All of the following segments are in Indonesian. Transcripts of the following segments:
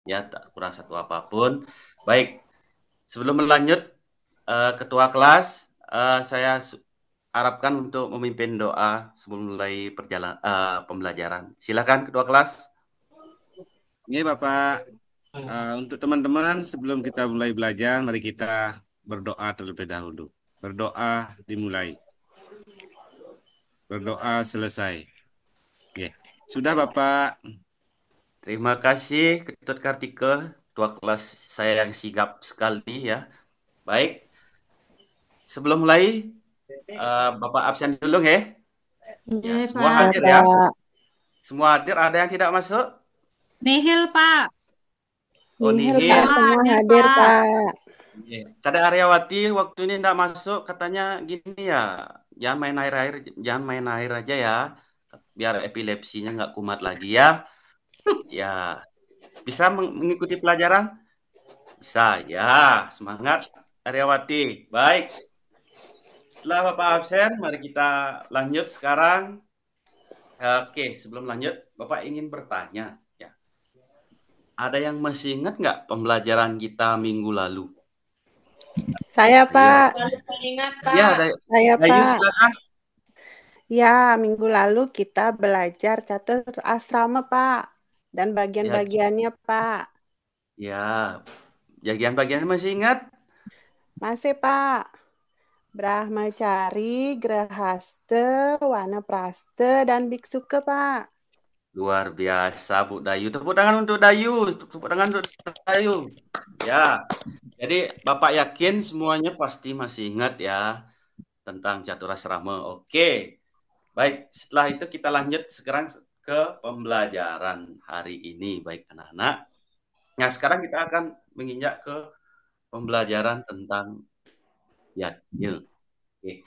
ya, tak kurang satu apapun. Baik, sebelum berlanjut, Ketua kelas, saya harapkan untuk memimpin doa sebelum mulai pembelajaran. Silakan Ketua kelas. Ini Bapak, untuk teman-teman sebelum kita mulai belajar, mari kita berdoa terlebih dahulu. Berdoa dimulai, berdoa selesai. Oke. Sudah Bapak. Terima kasih Ketua Kartika, Ketua kelas saya yang sigap sekali ya. Baik, sebelum mulai, Bapak absen dulu ya. Ya, Iya, semua Pak. Ya, hadir ya. Pak. Semua hadir, ada yang tidak masuk? Nihil, Pak. Oh, Nihil, Pak. nihil. Semua Semua hadir, hadir, Pak. Pak. Iya. Kada Aryawati waktu ini tidak masuk, katanya gini ya, jangan main air-air, jangan main air aja ya, biar epilepsinya nggak kumat lagi ya. Ya, bisa mengikuti pelajaran? Bisa, ya. Semangat Aryawati. Baik, setelah Bapak absen, mari kita lanjut sekarang. Oke, sebelum lanjut, Bapak ingin bertanya, ya. Ada yang masih ingat nggak pembelajaran kita minggu lalu? Saya, Ayo. Pak. Ingat, Ya, Pak. Saya, Dayu Pak. silakan. Ya, minggu lalu kita belajar catur asrama, Pak. Dan Ya, bagian-bagiannya, Pak. ya, bagian-bagiannya masih ingat? Masih, Pak. Brahmacari, Grahaste, Wanapraste, dan Biksuke, Pak. Luar biasa, Bu Dayu. Tepuk tangan untuk Dayu. Tepuk tangan untuk Dayu. Ya, jadi Bapak yakin semuanya pasti masih ingat ya tentang catur asrama. Oke, baik. Setelah itu kita lanjut sekarang ke pembelajaran hari ini, baik anak-anak. Nah, sekarang kita akan menginjak ke pembelajaran tentang yatnya. Oke.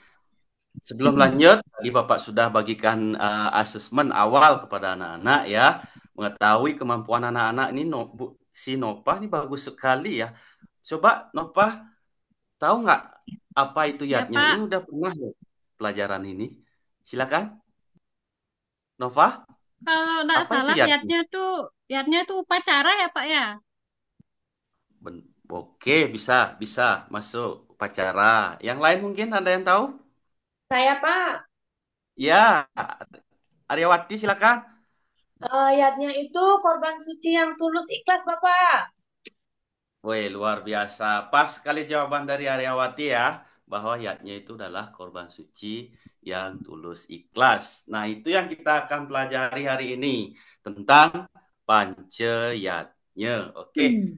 Sebelum lanjut, tadi Bapak sudah bagikan asesmen awal kepada anak-anak ya, mengetahui kemampuan anak-anak ini. Si Nopah ini bagus sekali ya. Coba Nopah, tahu nggak apa itu Ya, yatnya? Ini Pak. udah pernah ya pelajaran ini? Silakan, Nova. Kalau nggak Apa itu salah, yatnya? yatnya tuh upacara ya, Pak ya? Oke, bisa, bisa masuk upacara. Yang lain mungkin ada yang tahu? Saya, Pak. Ya, Aryawati silakan. Ayatnya itu korban suci yang tulus ikhlas, Bapak. Woi, luar biasa. Pas sekali jawaban dari Aryawati ya, bahwa yatnya itu adalah korban suci yang tulus ikhlas. Nah, itu yang kita akan pelajari hari ini tentang panceyatnya. Oke,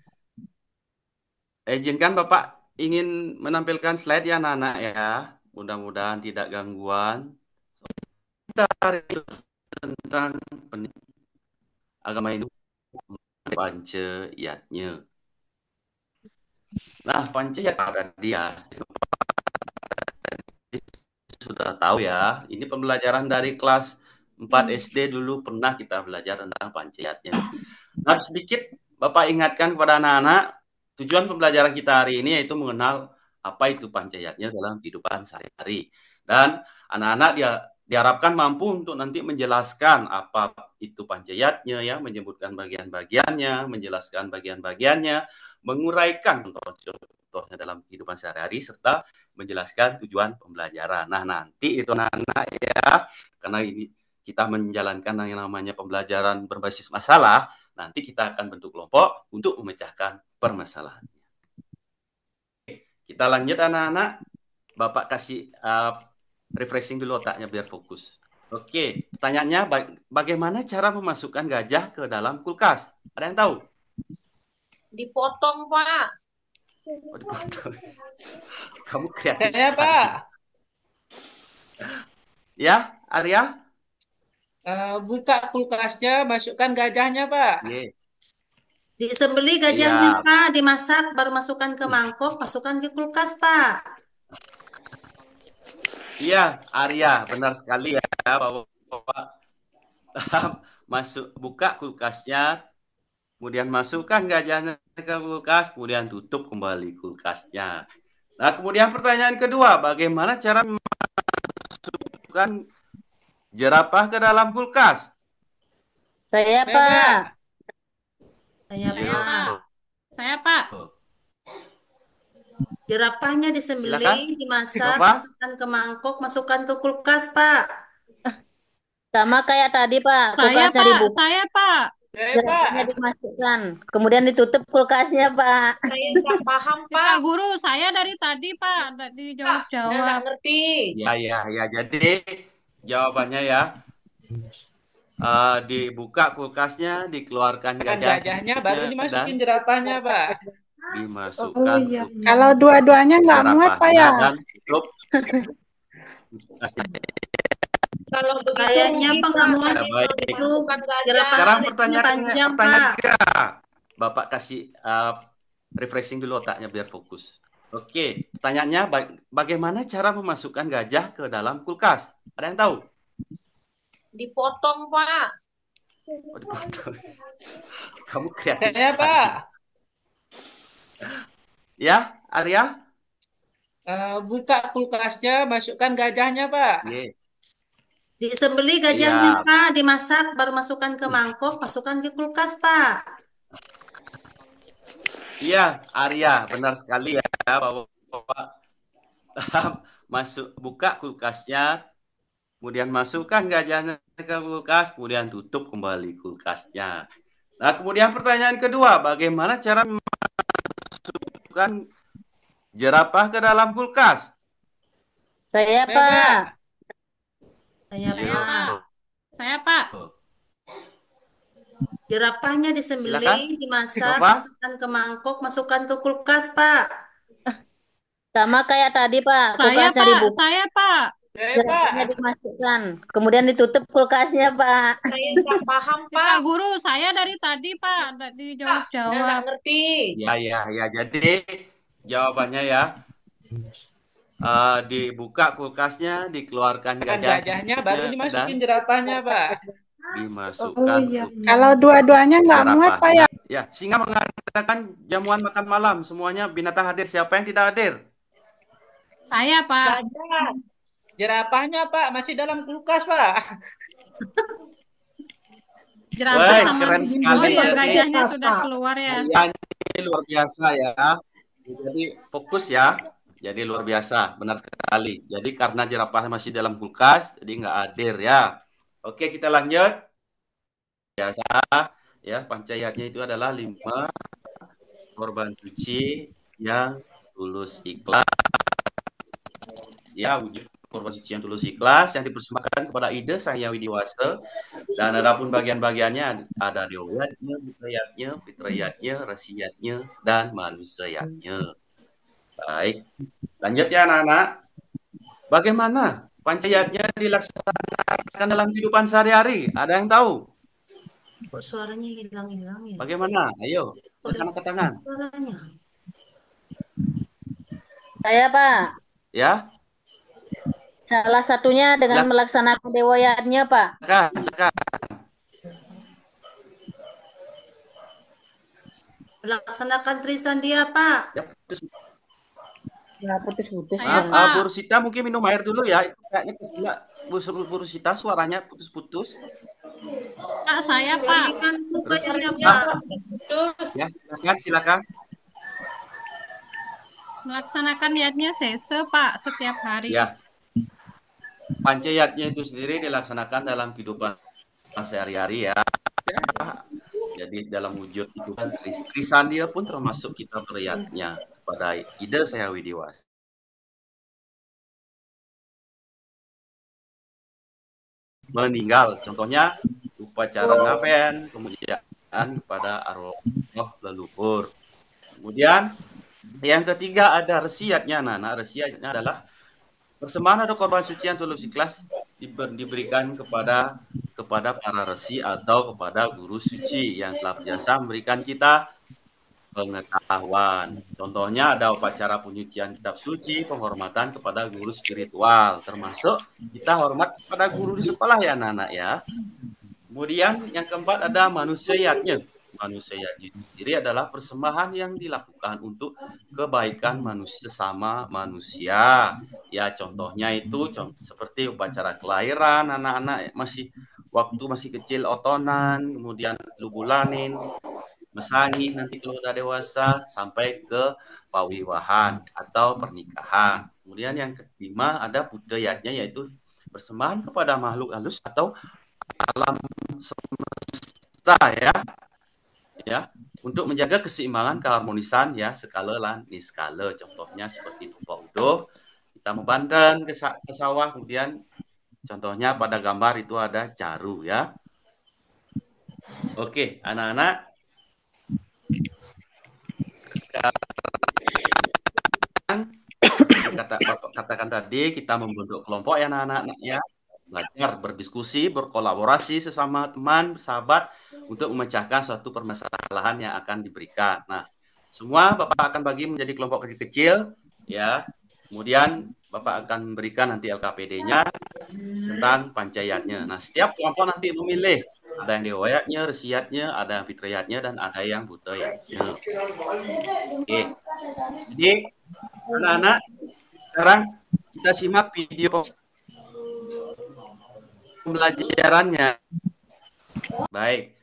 izinkan Bapak ingin menampilkan slide ya, anak-anak ya. Mudah-mudahan tidak gangguan. Kita hari itu tentang agama Hindu, panceyatnya. Nah, panceyat ada dia sudah tahu ya, ini pembelajaran dari kelas 4 SD dulu pernah kita belajar tentang panceyatnya. Nah, sedikit Bapak ingatkan kepada anak-anak, tujuan pembelajaran kita hari ini yaitu mengenal apa itu panceyatnya dalam kehidupan sehari-hari. Dan anak-anak diharapkan mampu untuk nanti menjelaskan apa itu panceyatnya ya, menyebutkan bagian-bagiannya, menjelaskan bagian-bagiannya, menguraikan contoh-contohnya dalam kehidupan sehari-hari serta menjelaskan tujuan pembelajaran. Nah, nanti itu anak-anak ya, karena ini kita menjalankan yang namanya pembelajaran berbasis masalah, nanti kita akan bentuk kelompok untuk memecahkan permasalahan. Kita lanjut anak-anak. Bapak kasih refreshing dulu otaknya biar fokus. Oke, pertanyaannya bagaimana cara memasukkan gajah ke dalam kulkas? Ada yang tahu? Dipotong, Pak. Oh, dipotong. Kamu kreatif Saya, sekali. Pak. Ya, Arya? Buka kulkasnya, masukkan gajahnya, Pak. Yes. Disembeli gajahnya, Iya. Pak, dimasak, baru masukkan ke mangkok, masukkan ke kulkas, Pak. Iya, Arya, benar sekali ya bahwa masuk buka kulkasnya, kemudian masukkan gajahnya ke kulkas, kemudian tutup kembali kulkasnya. Nah, kemudian pertanyaan kedua, bagaimana cara memasukkan jerapah ke dalam kulkas? Saya, Saya, Pak. Pak. Saya Saya Pak. Pak. Saya Pak. Jerapahnya Silakan. disembelih, dimasak, Bapak. masukkan ke mangkok, masukkan ke kulkas, Pak. Sama kayak tadi, Pak. Saya Kulkasnya Pak. dibuka, Saya Pak. jerapahnya dimasukkan. Kemudian ditutup kulkasnya, Pak. Saya nggak paham, Pak Pak. Guru, saya dari tadi Pak, tadi Saya nggak jawab-jawab. ngerti. Ya. Jadi jawabannya ya, dibuka kulkasnya, dikeluarkan Gajahnya baru dan dimasukin jerapahnya, Pak. dimasukkan Kalau dua-duanya nggak muat, Pak ya? dan tutup kulkasnya. Kalau begitu Kayaknya mungkin Pak nggak Pak, muat Ya, baik. itu masukkan gajah. jerapah Sekarang kulitnya pertanyaan panjang, Pak. tiga. Bapak kasih refreshing dulu otaknya biar fokus. Oke, pertanyaannya bagaimana cara memasukkan gajah ke dalam kulkas? Ada yang tahu? Dipotong, Pak. Oh, dipotong. Kamu kreatif Saya, sekali. Pak. Ya, Arya? Buka kulkasnya, masukkan gajahnya, Pak. Yes. Disembelih Iya. gajahnya, Pak, dimasak, baru masukkan ke mangkok, masukkan ke kulkas, Pak. Iya, Arya, benar sekali ya, Bapak. Buka kulkasnya, kemudian masukkan gajahnya ke kulkas, kemudian tutup kembali kulkasnya. Nah, kemudian pertanyaan kedua, bagaimana cara memasukkan jerapah ke dalam kulkas? Saya, Saya, Pak. Pak. Saya Saya Pak. Pak. Saya Pak. Jerapahnya disembelih, dimasak, Bapak. masukkan ke mangkok, masukkan ke kulkas, Pak. Sama kayak tadi, Pak. Saya Kulkasnya Pak. dibuka, Saya Pak. Saya, jerapahnya Pak. dimasukkan. Kemudian ditutup kulkasnya, Pak. Saya nggak paham, Pak Pak. Guru, saya dari tadi Pak, tadi Saya nggak jawab-jawab. ngerti. Ya. Jadi jawabannya ya, dibuka kulkasnya, dikeluarkan Gajahnya baru dimasukin jerapahnya, Pak. dimasukkan Kalau dua-duanya nggak muat, Pak ya? Ya, singa mengadakan jamuan makan malam. Semuanya binatang hadir. Siapa yang tidak hadir? Saya Pak. Gajah. Jerapahnya, Pak, masih dalam kulkas, Pak. Jerapah Wah, sama keren sekali ya, ya. gajahnya sudah keluar ya. Ini luar biasa ya. Jadi fokus ya. Jadi luar biasa, benar sekali. Jadi karena jerapah masih dalam kulkas, jadi nggak hadir ya. Oke, kita lanjut. Biasa ya, pancayatnya itu adalah 5 korban suci yang tulus ikhlas. Ya, wujud korban suci yang tulus ikhlas yang dipersembahkan kepada Ide Sang Hyang Widiwasa. Dan adapun bagian-bagiannya ada riwayatnya, fitriyatnya, rasiyatnya, dan manusiatnya. Baik, lanjut ya anak-anak. Bagaimana pancayatnya dilaksanakan dalam kehidupan sehari-hari? Ada yang tahu? Kok suaranya hilang-hilang ya? Bagaimana? Ayo, angkat tangan. Suaranya. Saya, Pak. Ya, Salah satunya dengan Ya. melaksanakan dewayatnya, Pak. silakan. Melaksanakan Trisandia, Pak. Ya, putus. Ya, putus-putus. Saya, Pak. Pak. Bu Rusita mungkin minum air dulu ya. Itu kayaknya kesila. Bu Rusita suaranya putus-putus. Pak, saya Pak. Berikan Terus, kayaknya, ya. Pak. Terus. Ya, silakan. Melaksanakan niatnya sese Pak setiap hari. Ya. Pancayatnya itu sendiri dilaksanakan dalam kehidupan sehari-hari ya. Jadi dalam wujud itu kan Trisandia pun termasuk kita melihatnya kepada Ide Sang Hyang Widiwasa. Meninggal, contohnya upacara ngaben, kemudian kepada arwah leluhur. Kemudian yang ketiga ada resiatnya, resiatnya adalah persembahan atau korban suci yang tulus ikhlas diberikan kepada para resi atau kepada guru suci yang telah berjasa memberikan kita pengetahuan. Contohnya ada upacara penyucian kitab suci, penghormatan kepada guru spiritual, termasuk kita hormat kepada guru di sekolah ya anak-anak ya. Kemudian yang keempat ada manusiatnya. Manusiatnya sendiri adalah persembahan yang dilakukan untuk kebaikan manusia sesama manusia. Ya contohnya itu seperti upacara kelahiran anak-anak waktu masih kecil otonan, kemudian lubulanin, mesangi nanti kalau udah dewasa sampai ke pawiwahan atau pernikahan. Kemudian yang kelima ada budayatnya, yaitu persembahan kepada makhluk halus atau alam semesta ya untuk menjaga keseimbangan keharmonisan ya skala lan niskala. Contohnya seperti tumpah uduh, kita membandeng ke sawah, kemudian contohnya pada gambar itu ada jaru ya. Oke, anak-anak, katakan tadi kita membentuk kelompok ya anak-anak ya, belajar berdiskusi, berkolaborasi sesama teman, sahabat untuk memecahkan suatu permasalahan yang akan diberikan. Nah, semua Bapak akan bagi menjadi kelompok kecil-kecil ya. Kemudian Bapak akan memberikan nanti LKPD-nya tentang pancayatnya. Nah, setiap kelompok nanti memilih, ada yang dewayatnya, resiatnya, ada yang fitriyatnya, dan ada yang budayatnya. Oke. Jadi anak-anak, sekarang kita simak video pembelajarannya. Baik.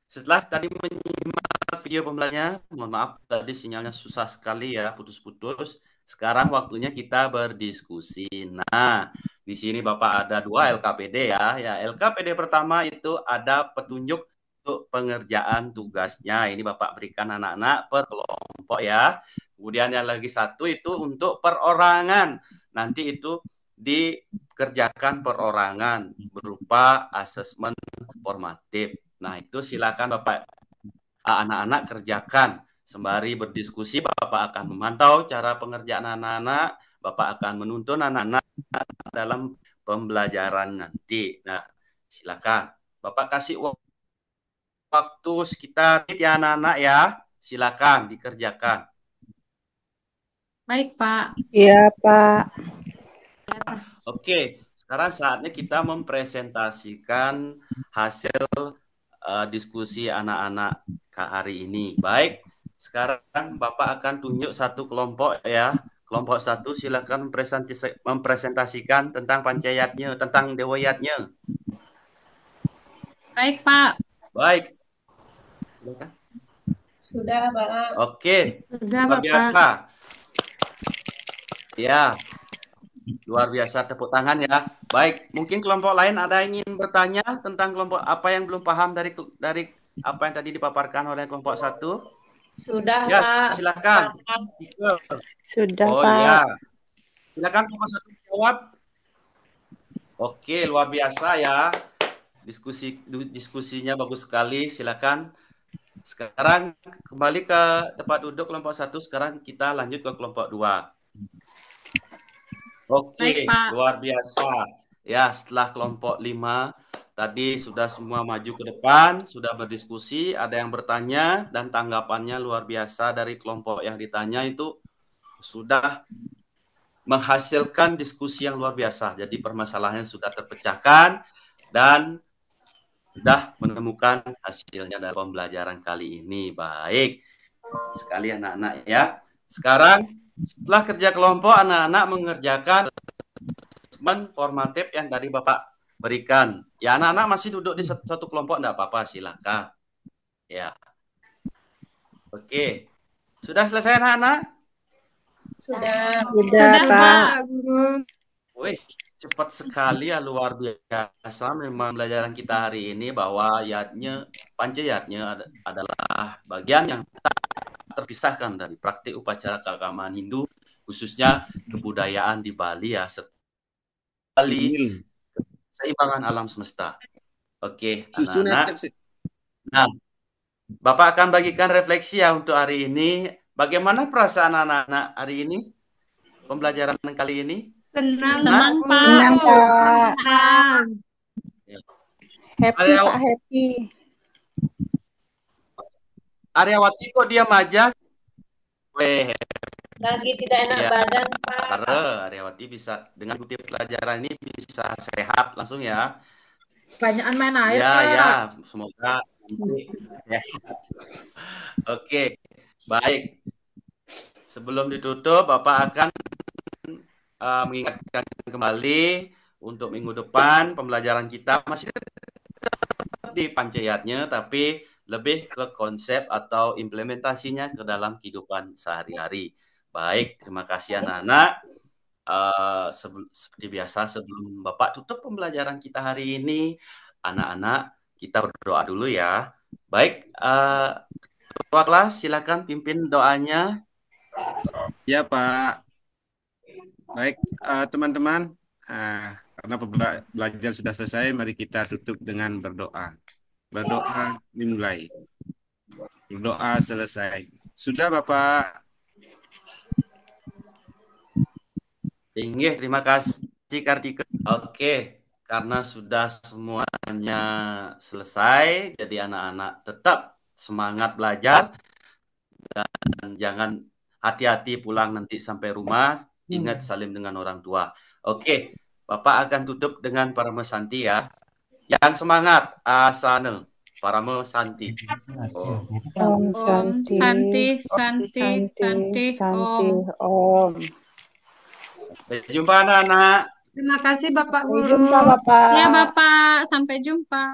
Setelah tadi menyimak video pembelajarannya, mohon maaf tadi sinyalnya susah sekali ya, putus-putus. Sekarang waktunya kita berdiskusi. Nah, di sini Bapak ada 2 LKPD ya. Ya, LKPD pertama itu ada petunjuk untuk pengerjaan tugasnya. Ini Bapak berikan anak-anak per kelompok ya. Kemudian yang lagi satu itu untuk perorangan. Nanti itu dikerjakan perorangan berupa asesmen formatif. Nah, itu silakan Bapak anak-anak kerjakan. Sembari berdiskusi, Bapak akan memantau cara pengerjaan anak-anak, Bapak akan menuntun anak-anak dalam pembelajaran nanti. Nah, silakan. Bapak kasih waktu sekitar ya anak-anak ya. Silakan dikerjakan. Baik, Pak. Iya, Pak. Oke, sekarang saatnya kita mempresentasikan hasil diskusi anak-anak hari ini. Baik, sekarang Bapak akan tunjuk satu kelompok ya. Kelompok satu silakan mempresentasikan tentang pancayatnya, tentang dewayatnya. Baik, Pak. Baik. Silakan. Sudah, Pak. Oke, Sudah, luar Bapak. biasa. Ya, luar biasa, tepuk tangan ya. Baik, mungkin kelompok lain ada yang ingin bertanya tentang kelompok apa yang belum paham dari apa yang tadi dipaparkan oleh kelompok satu? Sudah, Ya, Pak. silakan. Sudah, Oh Pak. ya, silakan kelompok satu jawab. Oke, luar biasa ya. Diskusinya bagus sekali. Silakan. Sekarang kembali ke tempat duduk kelompok satu. Sekarang kita lanjut ke kelompok 2. Oke, Baik, Pak. luar biasa. Ya, setelah kelompok 5 tadi sudah semua maju ke depan, sudah berdiskusi, ada yang bertanya dan tanggapannya luar biasa dari kelompok yang ditanya itu sudah menghasilkan diskusi yang luar biasa. Jadi permasalahannya sudah terpecahkan dan sudah menemukan hasilnya dari pembelajaran kali ini. Baik, sekali anak-anak ya. Sekarang setelah kerja kelompok, anak-anak mengerjakan asesmen formatif yang dari Bapak berikan. Ya, anak-anak masih duduk di satu kelompok, enggak apa-apa, silakan. Ya. Oke. Sudah selesai anak-anak? Sudah. Sudah, Pak. Wih, cepat sekali ya, luar biasa memang pembelajaran kita hari ini, bahwa pancayatnya adalah bagian yang terpisahkan dari praktik upacara keagamaan Hindu, khususnya kebudayaan di Bali ya, sekali keseimbangan alam semesta. Oke, anak-anak. Nah, Bapak akan bagikan refleksi ya untuk hari ini. Bagaimana perasaan anak-anak hari ini? Pembelajaran kali ini? Tenang, Pak. Tenang, Pak. Tenang. Happy, Pak, happy. Aryawati kok diam aja? Weh, Lagi tidak enak ya. badan, Pak. Karena Aryawati bisa dengan ikuti pelajaran ini bisa sehat langsung ya. Banyakan main air, Ya, Pak. ya, semoga nanti ya. Oke, baik. Sebelum ditutup, Bapak akan mengingatkan kembali untuk minggu depan pembelajaran kita masih di pancayatnya, tapi lebih ke konsep atau implementasinya ke dalam kehidupan sehari-hari. Baik, terima kasih anak-anak. Seperti biasa sebelum Bapak tutup pembelajaran kita hari ini, anak-anak kita berdoa dulu ya. Baik, ketua kelas silakan pimpin doanya. Ya Pak. Baik teman-teman, karena belajar sudah selesai, mari kita tutup dengan berdoa. Berdoa dimulai. Berdoa selesai. Sudah Bapak. Tinggi, terima kasih Kartika. Oke, karena sudah semuanya selesai, jadi anak-anak tetap semangat belajar dan jangan hati-hati pulang nanti sampai rumah. Ingat salim dengan orang tua. Oke, Bapak akan tutup dengan Parama Santi ya. Yang semangat, asana Parama Santi. Om Santi, Santi, Santi, Santi, Santi, Om. Om. Sampai jumpa anak-anak. Terima kasih Bapak Sampai Guru. jumpa, Bapak. Ya Bapak, sampai jumpa.